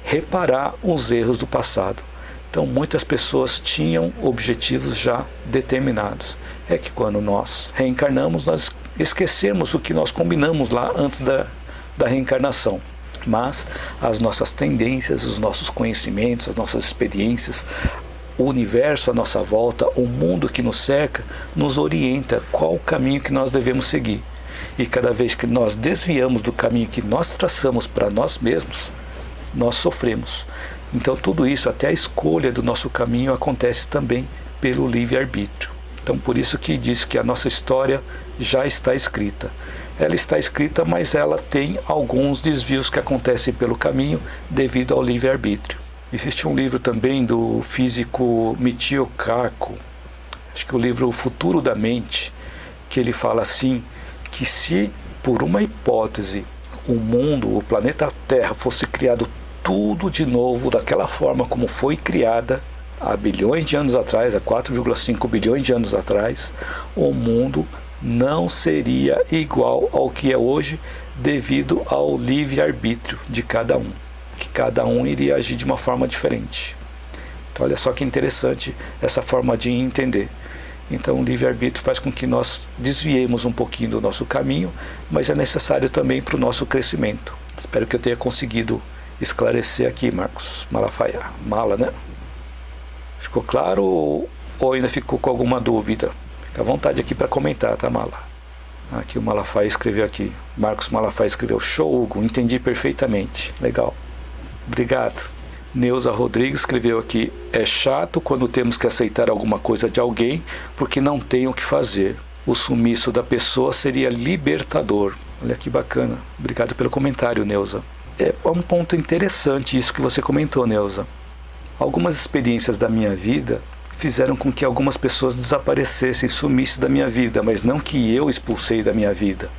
reparar os erros do passado. Então muitas pessoas tinham objetivos já determinados. É que quando nós reencarnamos, nós esquecemos o que nós combinamos lá antes da reencarnação. Mas as nossas tendências, os nossos conhecimentos, as nossas experiências, o universo à nossa volta, o mundo que nos cerca, nos orienta qual o caminho que nós devemos seguir. E cada vez que nós desviamos do caminho que nós traçamos para nós mesmos, nós sofremos. Então tudo isso, até a escolha do nosso caminho, acontece também pelo livre-arbítrio. Então por isso que diz que a nossa história já está escrita. Ela está escrita, mas ela tem alguns desvios que acontecem pelo caminho devido ao livre-arbítrio. Existe um livro também do físico Michio Kaku, acho que o livro O Futuro da Mente, que ele fala assim, que se por uma hipótese o mundo, o planeta Terra fosse criado tudo de novo daquela forma como foi criada há bilhões de anos atrás, há 4,5 bilhões de anos atrás, o mundo não seria igual ao que é hoje devido ao livre-arbítrio de cada um, que cada um iria agir de uma forma diferente. Então olha só que interessante essa forma de entender. Então o livre-arbítrio faz com que nós desviemos um pouquinho do nosso caminho, mas é necessário também para o nosso crescimento. Espero que eu tenha conseguido esclarecer aqui, Marcos Malafaia. Mala, né? Ficou claro ou ainda ficou com alguma dúvida? Fica à vontade aqui para comentar, tá, Mala? Aqui o Malafaia escreveu aqui. Marcos Malafaia escreveu: show, Hugo, entendi perfeitamente. Legal. Obrigado. Neuza Rodrigues escreveu aqui: é chato quando temos que aceitar alguma coisa de alguém porque não tem o que fazer. O sumiço da pessoa seria libertador. Olha que bacana. Obrigado pelo comentário, Neuza. É um ponto interessante isso que você comentou, Neuza. Algumas experiências da minha vida fizeram com que algumas pessoas desaparecessem, sumissem da minha vida, mas não que eu expulsei da minha vida.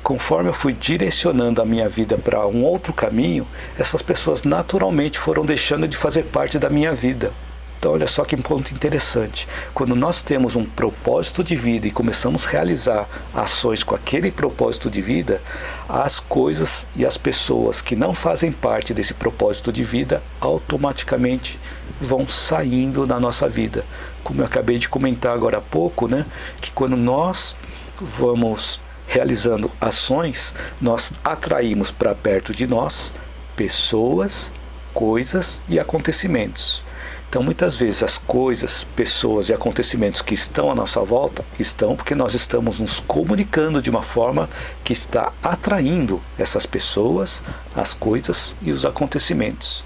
Conforme eu fui direcionando a minha vida para um outro caminho, essas pessoas naturalmente foram deixando de fazer parte da minha vida. Então olha só que ponto interessante. Quando nós temos um propósito de vida e começamos a realizar ações com aquele propósito de vida, as coisas e as pessoas que não fazem parte desse propósito de vida automaticamente vão saindo da nossa vida. Como eu acabei de comentar agora há pouco, né, que quando nós vamos realizando ações, nós atraímos para perto de nós pessoas, coisas e acontecimentos. Então muitas vezes as coisas, pessoas e acontecimentos que estão à nossa volta estão porque nós estamos nos comunicando de uma forma que está atraindo essas pessoas, as coisas e os acontecimentos.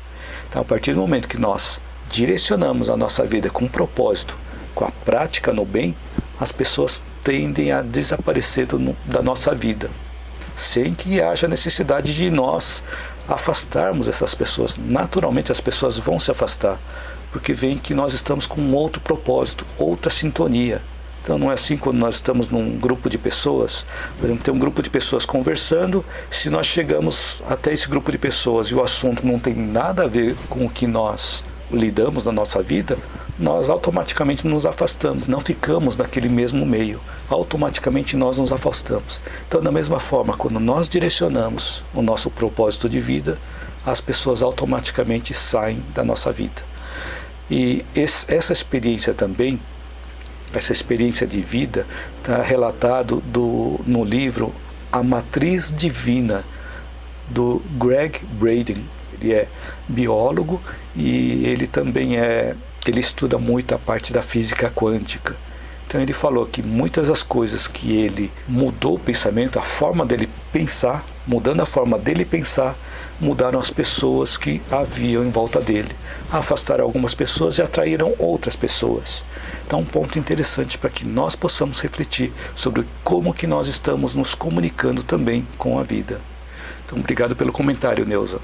Então a partir do momento que nós direcionamos a nossa vida com um propósito, com a prática no bem, as pessoas tendem a desaparecer da nossa vida, sem que haja necessidade de nós afastarmos essas pessoas. Naturalmente as pessoas vão se afastar, porque veem que nós estamos com um outro propósito, outra sintonia. Então não é assim quando nós estamos num grupo de pessoas, por exemplo, tem um grupo de pessoas conversando, se nós chegamos até esse grupo de pessoas e o assunto não tem nada a ver com o que nós lidamos na nossa vida, nós automaticamente nos afastamos, não ficamos naquele mesmo meio, automaticamente nós nos afastamos. Então da mesma forma, quando nós direcionamos o nosso propósito de vida, as pessoas automaticamente saem da nossa vida. E essa experiência também, essa experiência de vida, está relatado no livro A Matriz Divina, do Greg Braden. Ele é biólogo e ele também ele estuda muito a parte da física quântica. Então ele falou que muitas das coisas que ele mudou o pensamento, a forma dele pensar, mudando a forma dele pensar, mudaram as pessoas que haviam em volta dele. Afastaram algumas pessoas e atraíram outras pessoas. Então um ponto interessante para que nós possamos refletir sobre como que nós estamos nos comunicando também com a vida. Então obrigado pelo comentário, Neuza.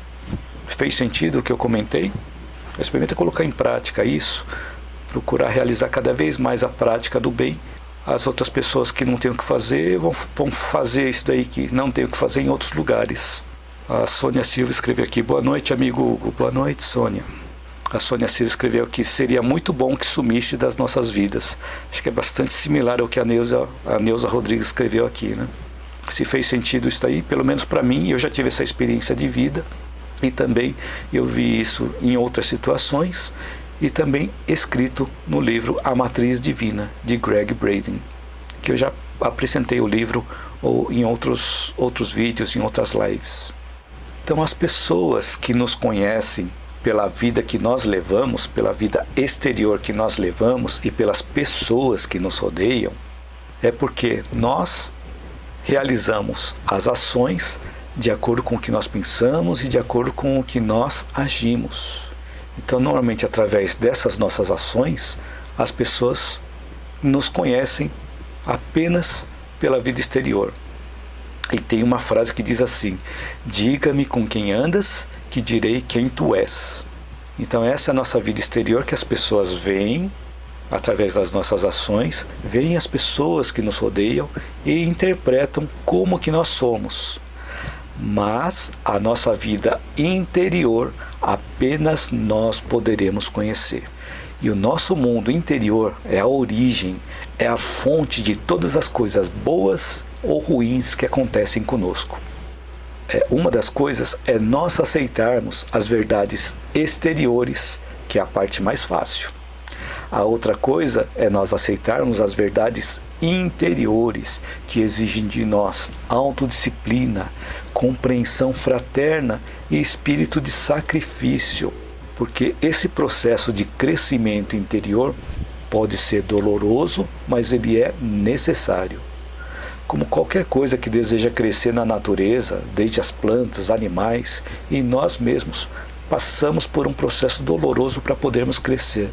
Fez sentido o que eu comentei? Experimenta colocar em prática isso, procurar realizar cada vez mais a prática do bem. As outras pessoas que não têm o que fazer vão fazer isso daí que não tem o que fazer em outros lugares. A Sônia Silva escreveu aqui: boa noite, amigo Hugo. Boa noite, Sônia. A Sônia Silva escreveu que seria muito bom que sumisse das nossas vidas. Acho que é bastante similar ao que a Neuza Rodrigues escreveu aqui, né? Se fez sentido isso daí, pelo menos para mim, eu já tive essa experiência de vida e também eu vi isso em outras situações e também escrito no livro A Matriz Divina, de Greg Braden, que eu já apresentei o livro ou em outros vídeos, em outras lives. Então as pessoas que nos conhecem pela vida que nós levamos, pela vida exterior que nós levamos e pelas pessoas que nos rodeiam, é porque nós realizamos as ações de acordo com o que nós pensamos e de acordo com o que nós agimos. Então, normalmente, através dessas nossas ações, as pessoas nos conhecem apenas pela vida exterior. E tem uma frase que diz assim: diga-me com quem andas, que direi quem tu és. Então essa é a nossa vida exterior que as pessoas veem, através das nossas ações, veem as pessoas que nos rodeiam e interpretam como que nós somos. Mas a nossa vida interior apenas nós poderemos conhecer. E o nosso mundo interior é a origem, é a fonte de todas as coisas boas ou ruins que acontecem conosco. Uma das coisas é nós aceitarmos as verdades exteriores, que é a parte mais fácil. A outra coisa é nós aceitarmos as verdades interiores, que exigem de nós autodisciplina, compreensão fraterna e espírito de sacrifício, porque esse processo de crescimento interior pode ser doloroso, mas ele é necessário. Como qualquer coisa que deseja crescer na natureza, desde as plantas, animais e nós mesmos, passamos por um processo doloroso para podermos crescer.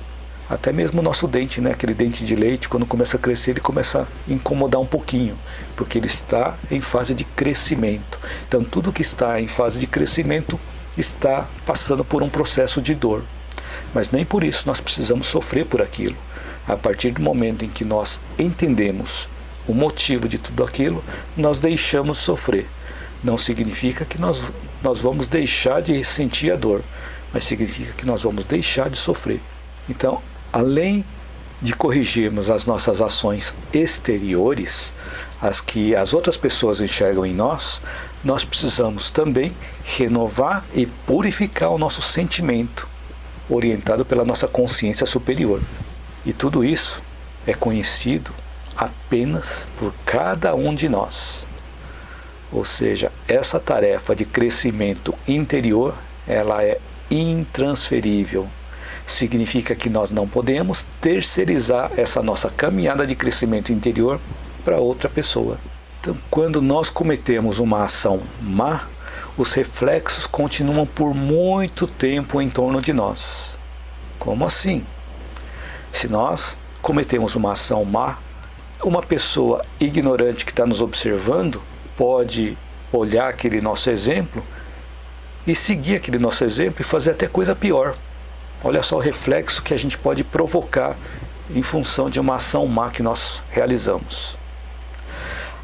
Até mesmo o nosso dente, né? Aquele dente de leite, quando começa a crescer, ele começa a incomodar um pouquinho, porque ele está em fase de crescimento. Então tudo que está em fase de crescimento está passando por um processo de dor. Mas nem por isso nós precisamos sofrer por aquilo. A partir do momento em que nós entendemos o motivo de tudo aquilo, nós deixamos sofrer. Não significa que nós vamos deixar de sentir a dor, mas significa que nós vamos deixar de sofrer. Então, além de corrigirmos as nossas ações exteriores, as que as outras pessoas enxergam em nós, nós precisamos também renovar e purificar o nosso sentimento, orientado pela nossa consciência superior. E tudo isso é conhecido apenas por cada um de nós. Ou seja, essa tarefa de crescimento interior, ela é intransferível. Significa que nós não podemos terceirizar essa nossa caminhada de crescimento interior para outra pessoa. Então, quando nós cometemos uma ação má, os reflexos continuam por muito tempo em torno de nós. Como assim? Se nós cometemos uma ação má, uma pessoa ignorante que está nos observando pode olhar aquele nosso exemplo e seguir aquele nosso exemplo e fazer até coisa pior. Olha só o reflexo que a gente pode provocar em função de uma ação má que nós realizamos.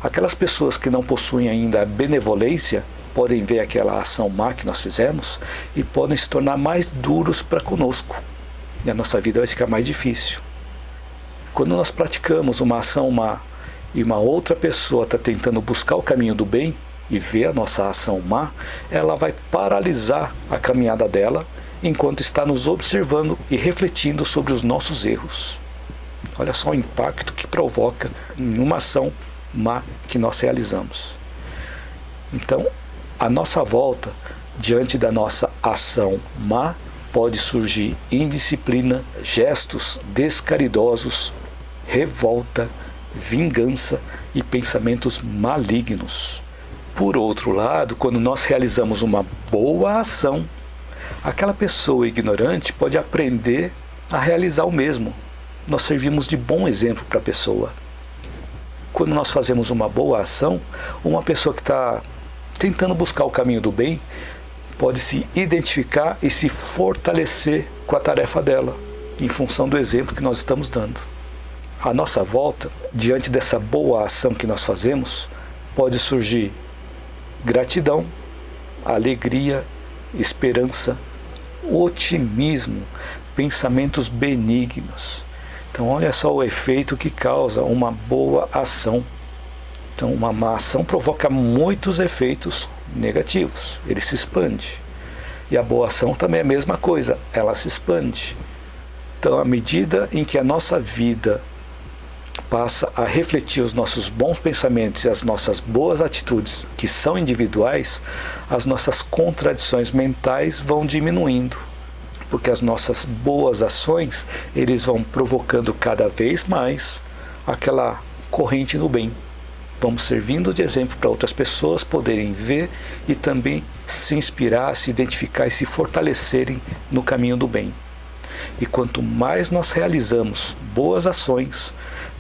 Aquelas pessoas que não possuem ainda a benevolência podem ver aquela ação má que nós fizemos e podem se tornar mais duros para conosco. E a nossa vida vai ficar mais difícil. Quando nós praticamos uma ação má e uma outra pessoa está tentando buscar o caminho do bem e vê a nossa ação má, ela vai paralisar a caminhada dela enquanto está nos observando e refletindo sobre os nossos erros. Olha só o impacto que provoca em uma ação má que nós realizamos. Então, a nossa volta diante da nossa ação má pode surgir indisciplina, gestos descaridosos revolta, vingança e pensamentos malignos. Por outro lado, quando nós realizamos uma boa ação, aquela pessoa ignorante pode aprender a realizar o mesmo. Nós servimos de bom exemplo para a pessoa. Quando nós fazemos uma boa ação, uma pessoa que está tentando buscar o caminho do bem pode se identificar e se fortalecer com a tarefa dela, em função do exemplo que nós estamos dando. À nossa volta, diante dessa boa ação que nós fazemos, pode surgir gratidão, alegria, esperança, otimismo, pensamentos benignos. Então olha só o efeito que causa uma boa ação. Então uma má ação provoca muitos efeitos negativos, ele se expande. E a boa ação também é a mesma coisa, ela se expande. Então à medida em que a nossa vida passa a refletir os nossos bons pensamentos e as nossas boas atitudes, que são individuais, as nossas contradições mentais vão diminuindo. Porque as nossas boas ações, eles vão provocando cada vez mais aquela corrente no bem. Vamos servindo de exemplo para outras pessoas poderem ver e também se inspirar, se identificar e se fortalecerem no caminho do bem. E quanto mais nós realizamos boas ações,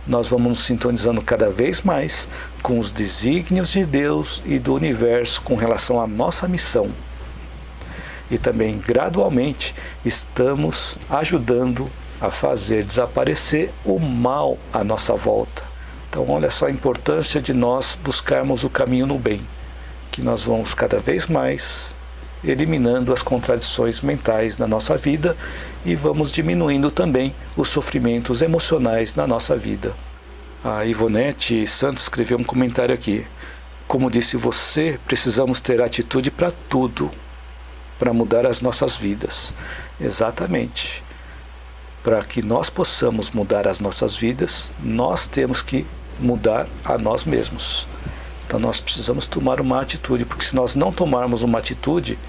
nós vamos nos sintonizando cada vez mais com os desígnios de Deus e do universo com relação à nossa missão. E também, gradualmente, estamos ajudando a fazer desaparecer o mal à nossa volta. Então, olha só a importância de nós buscarmos o caminho no bem, que nós vamos cada vez mais eliminando as contradições mentais na nossa vida e vamos diminuindo também os sofrimentos emocionais na nossa vida. A Ivonete Santos escreveu um comentário aqui. Como disse você, precisamos ter atitude para tudo, para mudar as nossas vidas. Exatamente. Para que nós possamos mudar as nossas vidas, nós temos que mudar a nós mesmos. Então nós precisamos tomar uma atitude, porque se nós não tomarmos uma atitude,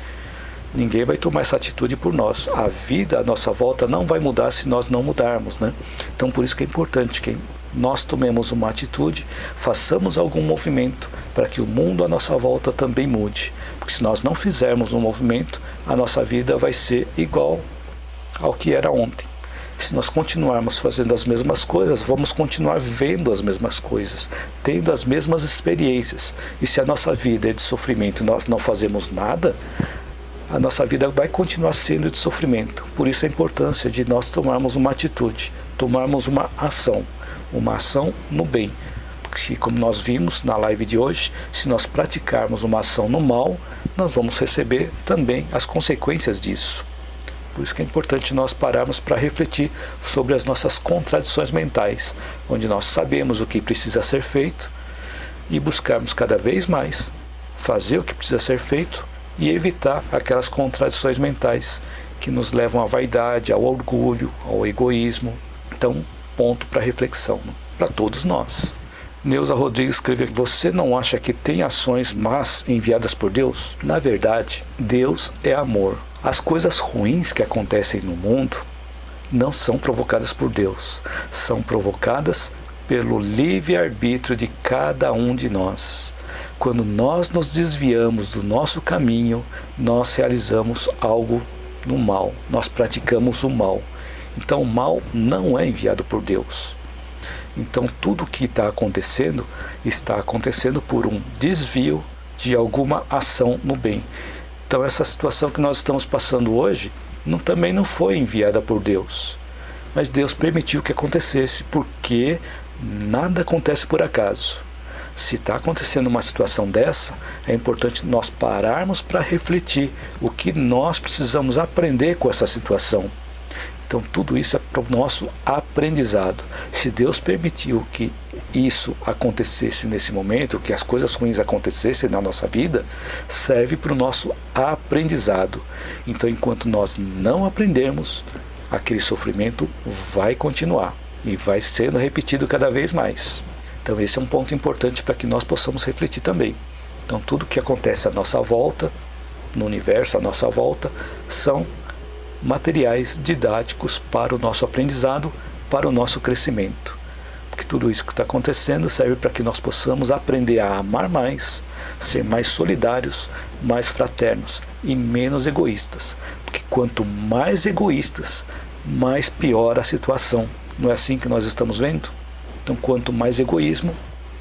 ninguém vai tomar essa atitude por nós. A vida à nossa volta não vai mudar se nós não mudarmos, né? Então por isso que é importante que nós tomemos uma atitude, façamos algum movimento para que o mundo à nossa volta também mude. Porque se nós não fizermos um movimento, a nossa vida vai ser igual ao que era ontem. Se nós continuarmos fazendo as mesmas coisas, vamos continuar vendo as mesmas coisas, tendo as mesmas experiências. E se a nossa vida é de sofrimento e nós não fazemos nada, a nossa vida vai continuar sendo de sofrimento. Por isso a importância de nós tomarmos uma atitude, tomarmos uma ação no bem. Porque como nós vimos na live de hoje, se nós praticarmos uma ação no mal, nós vamos receber também as consequências disso. Por isso que é importante nós pararmos para refletir sobre as nossas contradições mentais, onde nós sabemos o que precisa ser feito e buscarmos cada vez mais fazer o que precisa ser feito e evitar aquelas contradições mentais que nos levam à vaidade, ao orgulho, ao egoísmo. Então, ponto para reflexão, para todos nós. Neuza Rodrigues escreveu: você não acha que tem ações más enviadas por Deus? Na verdade, Deus é amor. As coisas ruins que acontecem no mundo não são provocadas por Deus, são provocadas pelo livre-arbítrio de cada um de nós. Quando nós nos desviamos do nosso caminho, nós realizamos algo no mal, nós praticamos o mal. Então o mal não é enviado por Deus. Então tudo que está acontecendo por um desvio de alguma ação no bem. Então essa situação que nós estamos passando hoje também não foi enviada por Deus. Mas Deus permitiu que acontecesse, porque nada acontece por acaso. Se está acontecendo uma situação dessa, é importante nós pararmos para refletir o que nós precisamos aprender com essa situação. Então tudo isso é para o nosso aprendizado. Se Deus permitiu que isso acontecesse nesse momento, que as coisas ruins acontecessem na nossa vida, serve para o nosso aprendizado. Então enquanto nós não aprendermos, aquele sofrimento vai continuar e vai sendo repetido cada vez mais. Então esse é um ponto importante para que nós possamos refletir também. Então tudo que acontece à nossa volta, no universo à nossa volta, são materiais didáticos para o nosso aprendizado, para o nosso crescimento. Porque tudo isso que está acontecendo serve para que nós possamos aprender a amar mais, ser mais solidários, mais fraternos e menos egoístas. Porque quanto mais egoístas, mais pior a situação. Não é assim que nós estamos vendo? Então, quanto mais egoísmo,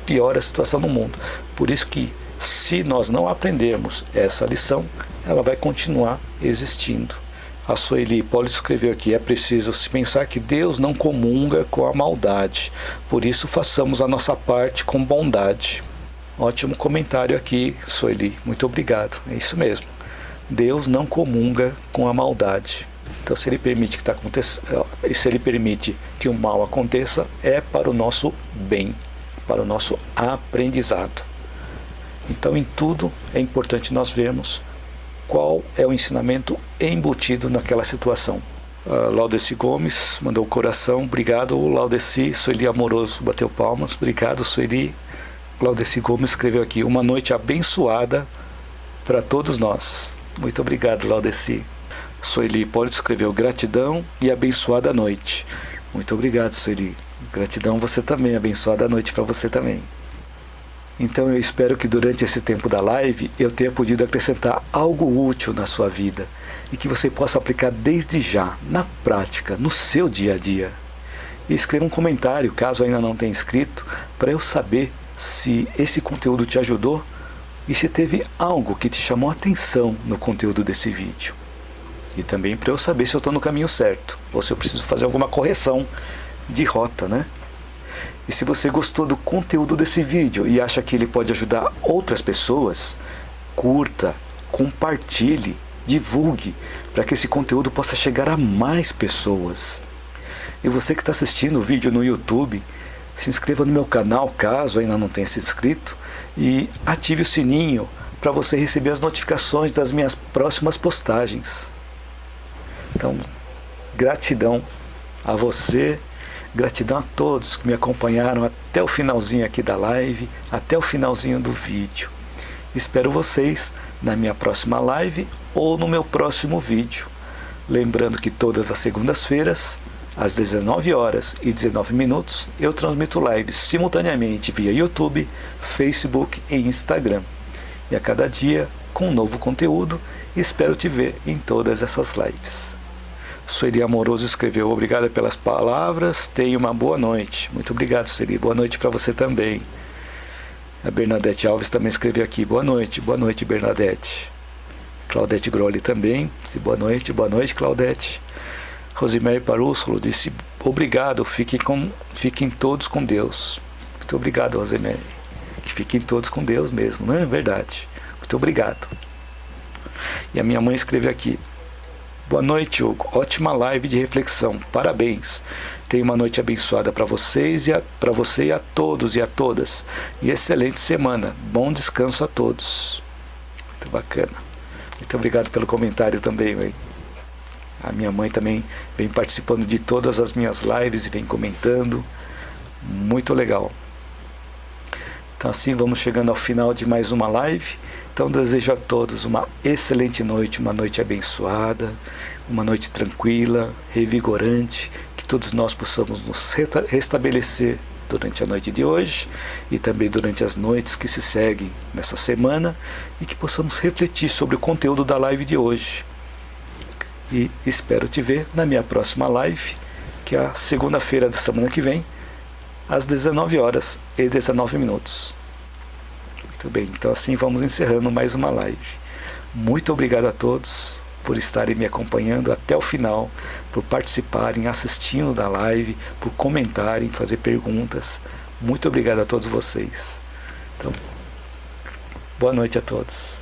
pior a situação no mundo. Por isso que, se nós não aprendermos essa lição, ela vai continuar existindo. A Sueli Hipólito escreveu aqui: é preciso se pensar que Deus não comunga com a maldade, por isso façamos a nossa parte com bondade. Ótimo comentário aqui, Sueli, muito obrigado. É isso mesmo, Deus não comunga com a maldade. Então, se Ele permite se Ele permite que o mal aconteça, é para o nosso bem, para o nosso aprendizado. Então, em tudo é importante nós vermos qual é o ensinamento embutido naquela situação. Laudeci Gomes mandou o coração, obrigado Laudeci. Sueli Amoroso bateu palmas, obrigado Sueli. Laudeci Gomes escreveu aqui: uma noite abençoada para todos nós. Muito obrigado, Laudeci. Sueli Hipólito escreveu: gratidão e abençoada noite. Muito obrigado, Sueli. Gratidão você também, abençoada noite para você também. Então eu espero que durante esse tempo da live eu tenha podido acrescentar algo útil na sua vida e que você possa aplicar desde já, na prática, no seu dia a dia. E escreva um comentário, caso ainda não tenha escrito, para eu saber se esse conteúdo te ajudou e se teve algo que te chamou a atenção no conteúdo desse vídeo. E também para eu saber se eu estou no caminho certo ou se eu preciso fazer alguma correção de rota, né? E se você gostou do conteúdo desse vídeo e acha que ele pode ajudar outras pessoas, curta, compartilhe, divulgue, para que esse conteúdo possa chegar a mais pessoas. E você que está assistindo o vídeo no YouTube, se inscreva no meu canal, caso ainda não tenha se inscrito, e ative o sininho para você receber as notificações das minhas próximas postagens. Então, gratidão a você. Gratidão a todos que me acompanharam até o finalzinho aqui da live, até o finalzinho do vídeo. Espero vocês na minha próxima live ou no meu próximo vídeo. Lembrando que todas as segundas-feiras, às 19h19, eu transmito lives simultaneamente via YouTube, Facebook e Instagram. E a cada dia com um novo conteúdo, espero te ver em todas essas lives. Sueli Amoroso escreveu: obrigada pelas palavras, tenha uma boa noite. Muito obrigado, Sueli, boa noite para você também. A Bernadette Alves também escreveu aqui: boa noite, Bernadette. Claudete Grolli também disse boa noite, Claudete. Rosemary Parúsculo disse: obrigado, fiquem todos com Deus. Muito obrigado, Rosemary. Que fiquem todos com Deus mesmo, não é verdade? Muito obrigado. E a minha mãe escreveu aqui: boa noite, Hugo. Ótima live de reflexão. Parabéns. Tenha uma noite abençoada para vocês para você e a todos e a todas. E excelente semana. Bom descanso a todos. Muito bacana. Muito obrigado pelo comentário também, mãe. A minha mãe também vem participando de todas as minhas lives e vem comentando. Muito legal. Então assim vamos chegando ao final de mais uma live. Então desejo a todos uma excelente noite, uma noite abençoada, uma noite tranquila, revigorante, que todos nós possamos nos restabelecer durante a noite de hoje e também durante as noites que se seguem nessa semana e que possamos refletir sobre o conteúdo da live de hoje. E espero te ver na minha próxima live, que é a segunda-feira da semana que vem, às 19h19. Muito bem, então assim vamos encerrando mais uma live. Muito obrigado a todos por estarem me acompanhando até o final, por participarem, assistindo da live, por comentarem, fazer perguntas. Muito obrigado a todos vocês. Então, boa noite a todos.